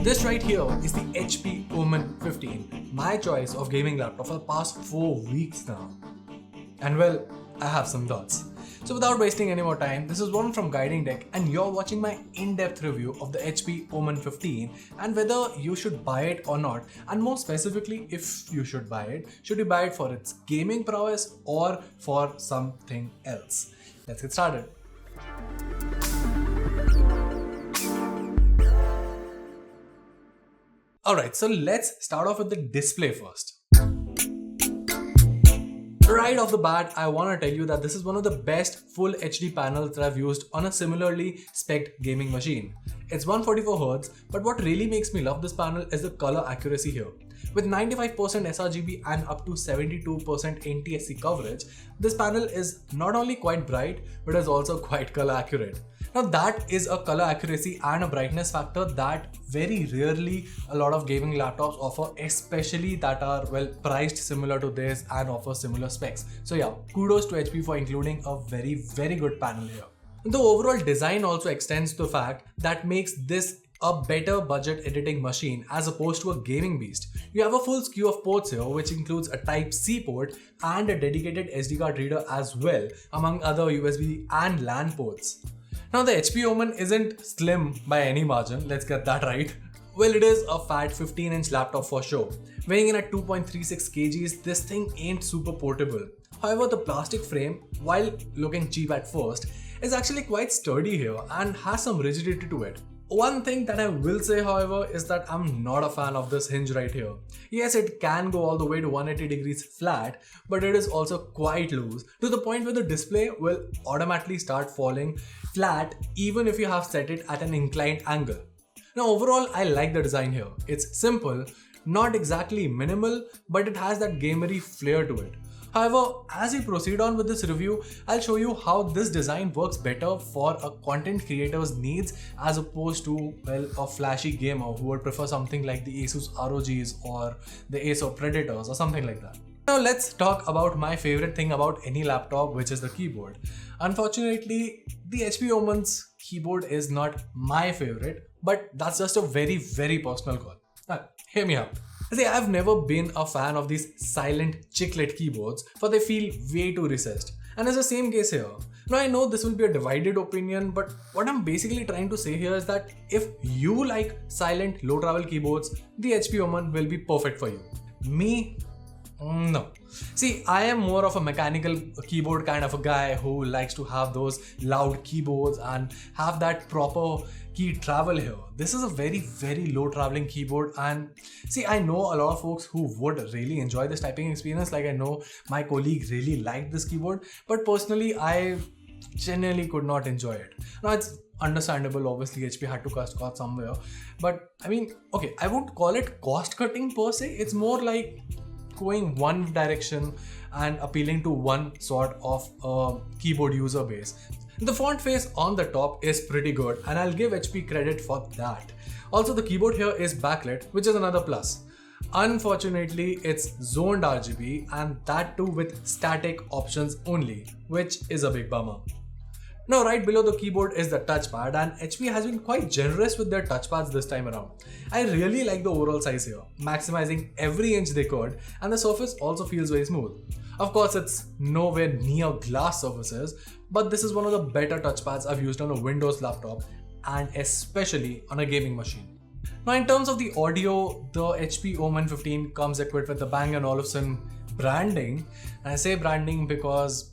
This right here is the HP Omen 15, my choice of gaming laptop for the past 4 weeks now. And well, I have some thoughts. So without wasting any more time, this is Varun from Guiding Deck and you're watching my in-depth review of the HP Omen 15 and whether you should buy it or not, and more specifically if you should buy it, should you buy it for its gaming prowess or for something else? Let's get started. Alright, so let's start off with the display first. Right off the bat, I want to tell you that this is one of the best full HD panels that I've used on a similarly spec'd gaming machine. It's 144Hz, but what really makes me love this panel is the color accuracy here. With 95% sRGB and up to 72% NTSC coverage, this panel is not only quite bright, but is also quite color accurate. Now that is a color accuracy and a brightness factor that very rarely a lot of gaming laptops offer, especially that are well priced similar to this and offer similar specs. So yeah, kudos to HP for including a very good panel here. The overall design also extends to the fact that makes this a better budget editing machine as opposed to a gaming beast. You have a full SKU of ports here, which includes a Type-C port and a dedicated SD card reader as well, among other USB and LAN ports. Now the HP Omen isn't slim by any margin, let's get that right. Well, it is a fat 15-inch laptop for sure. Weighing in at 2.36 kgs, this thing ain't super portable. However, the plastic frame, while looking cheap at first, is actually quite sturdy here and has some rigidity to it. One thing that I will say, however, is that I'm not a fan of this hinge right here. Yes, it can go all the way to 180 degrees flat, but it is also quite loose to the point where the display will automatically start falling flat even if you have set it at an inclined angle. Now overall, I like the design here. It's simple, not exactly minimal, but it has that gamery flair to it. However, as we proceed on with this review, I'll show you how this design works better for a content creator's needs as opposed to, well, a flashy gamer who would prefer something like the Asus ROGs or the Acer Predators or something like that. Now let's talk about my favorite thing about any laptop, which is the keyboard. Unfortunately, the HP Omen's keyboard is not my favorite, but that's just a very personal call. Now, hear me out. See, I've never been a fan of these silent chiclet keyboards, for they feel way too recessed. And it's the same case here. Now I know this will be a divided opinion, but what I'm basically trying to say here is that if you like silent low travel keyboards, the HP Omen will be perfect for you. Me? No. See, I am more of a mechanical keyboard kind of a guy who likes to have those loud keyboards and have that proper key travel here. This is a very low traveling keyboard, and see, I know a lot of folks who would really enjoy this typing experience. Like I know my colleague really liked this keyboard, but personally I generally could not enjoy it. Now it's understandable, obviously HP had to cut cost somewhere, but I mean, okay, I won't call it cost cutting per se. It's more like going one direction and appealing to one sort of keyboard user base. The font face on the top is pretty good and I'll give HP credit for that. Also, the keyboard here is backlit, which is another plus. Unfortunately, it's zoned RGB and that too with static options only, which is a big bummer. Now right below the keyboard is the touchpad, and HP has been quite generous with their touchpads this time around. I really like the overall size here, maximizing every inch they could, and the surface also feels very smooth. Of course, it's nowhere near glass surfaces, but this is one of the better touchpads I've used on a Windows laptop and especially on a gaming machine. Now in terms of the audio, the HP Omen 15 comes equipped with the Bang & Olufsen branding, and I say branding because,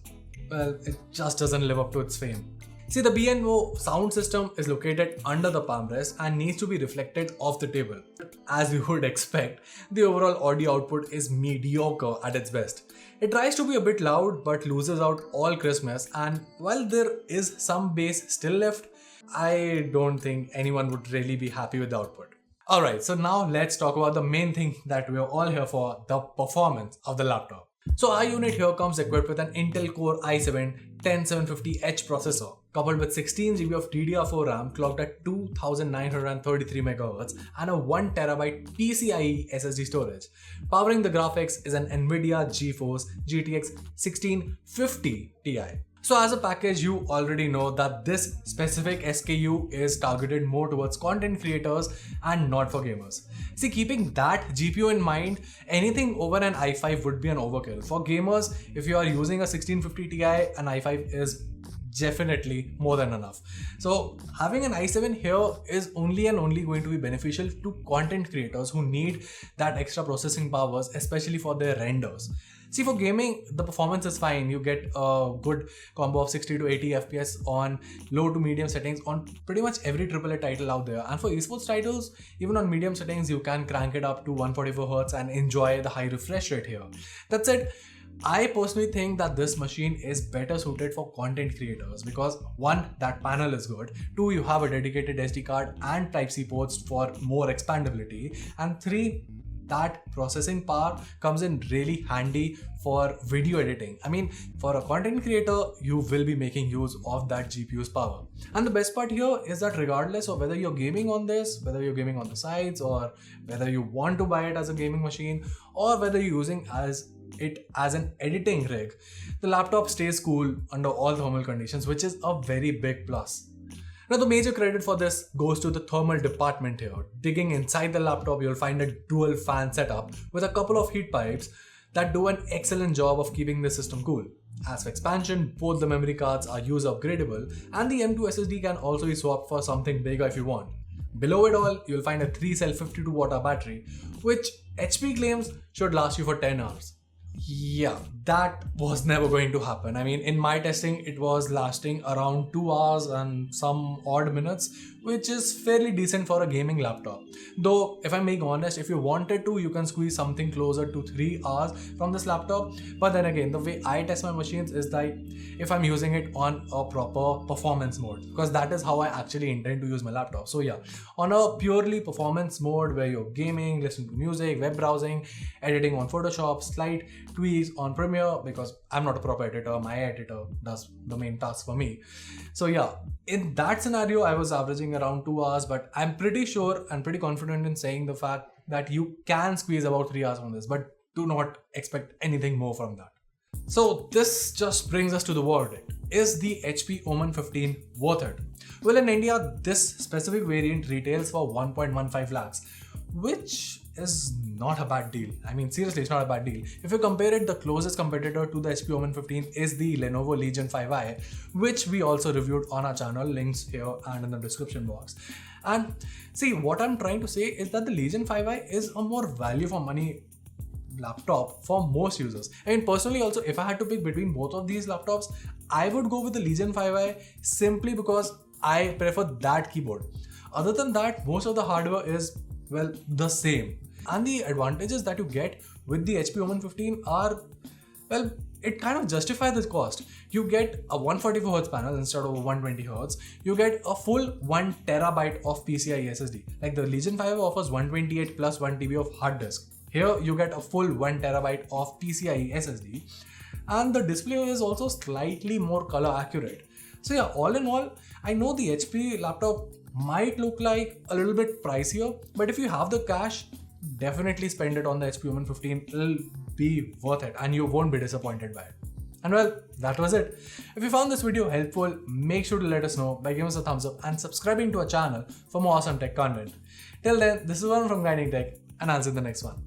well, it just doesn't live up to its fame. See, the B&O sound system is located under the palm rest and needs to be reflected off the table. As you would expect, the overall audio output is mediocre at its best. It tries to be a bit loud but loses out all crispness, and while there is some bass still left, I don't think anyone would really be happy with the output. Alright, so now let's talk about the main thing that we're all here for, the performance of the laptop. So our unit here comes equipped with an Intel Core i7-10750H processor, coupled with 16GB of DDR4 RAM clocked at 2933 MHz and a 1TB PCIe SSD storage. Powering the graphics is an Nvidia GeForce GTX 1650 Ti. So as a package, you already know that this specific SKU is targeted more towards content creators and not for gamers. See, keeping that GPU in mind, anything over an i5 would be an overkill. For gamers, if you are using a 1650 Ti, an i5 is definitely more than enough. So having an i7 here is only and only going to be beneficial to content creators who need that extra processing powers, especially for their renders. See, for gaming, the performance is fine. You get a good combo of 60 to 80 FPS on low to medium settings on pretty much every AAA title out there. And for esports titles, even on medium settings, you can crank it up to 144Hz and enjoy the high refresh rate here. That's it. I personally think that this machine is better suited for content creators because 1, that panel is good, 2, you have a dedicated SD card and Type-C ports for more expandability, and 3, that processing power comes in really handy for video editing. I mean, for a content creator, you will be making use of that GPU's power. And the best part here is that regardless of whether you're gaming on this, whether you're gaming on the sides, or whether you want to buy it as a gaming machine, or whether you're using it as an editing rig, the laptop stays cool under all thermal conditions, which is a very big plus. Now, the major credit for this goes to the thermal department here. Digging inside the laptop, you'll find a dual fan setup with a couple of heat pipes that do an excellent job of keeping the system cool. As for expansion, both the memory cards are user upgradable, and the M2 SSD can also be swapped for something bigger if you want. Below it all, you'll find a 3-cell 52 watt battery, which HP claims should last you for 10 hours. Yeah, that was never going to happen. I mean, in my testing, it was lasting around 2 hours and some odd minutes, which is fairly decent for a gaming laptop. Though, if I'm being honest, if you wanted to, you can squeeze something closer to 3 hours from this laptop. But then again, the way I test my machines is like if I'm using it on a proper performance mode, because that is how I actually intend to use my laptop. So yeah, on a purely performance mode where you're gaming, listening to music, web browsing, editing on Photoshop, slight tweaks on Premiere, because I'm not a proper editor, my editor does the main task for me. So yeah, in that scenario, I was averaging around 2 hours, but I'm pretty sure and pretty confident in saying the fact that you can squeeze about 3 hours from this, but do not expect anything more from that. So this just brings us to the verdict. Is the HP Omen 15 worth it? Well, in India, this specific variant retails for 1.15 lakhs, which is not a bad deal. I mean, seriously, it's not a bad deal. If you compare it, the closest competitor to the HP Omen 15 is the Lenovo Legion 5i, which we also reviewed on our channel, links here and in the description box. And see, what I'm trying to say is that the Legion 5i is a more value for money laptop for most users. I mean, personally also, if I had to pick between both of these laptops, I would go with the Legion 5i simply because I prefer that keyboard. Other than that, most of the hardware is, well, the same. And the advantages that you get with the HP Omen 15 are, well, it kind of justifies the cost. You get a 144Hz panel instead of 120Hz. You get a full 1 terabyte of PCIe SSD. Like the Legion 5 offers 128 plus 1 TB of hard disk. Here you get a full 1 terabyte of PCIe SSD. And the display is also slightly more color accurate. So yeah, all in all, I know the HP laptop might look like a little bit pricier, but if you have the cash, definitely spend it on the HP Omen 15. It'll be worth it and you won't be disappointed by it. And well, that was it. If you found this video helpful, make sure to let us know by giving us a thumbs up and subscribing to our channel for more awesome tech content. Till then, this is Varun from Guiding Tech, and I'll see you in the next one.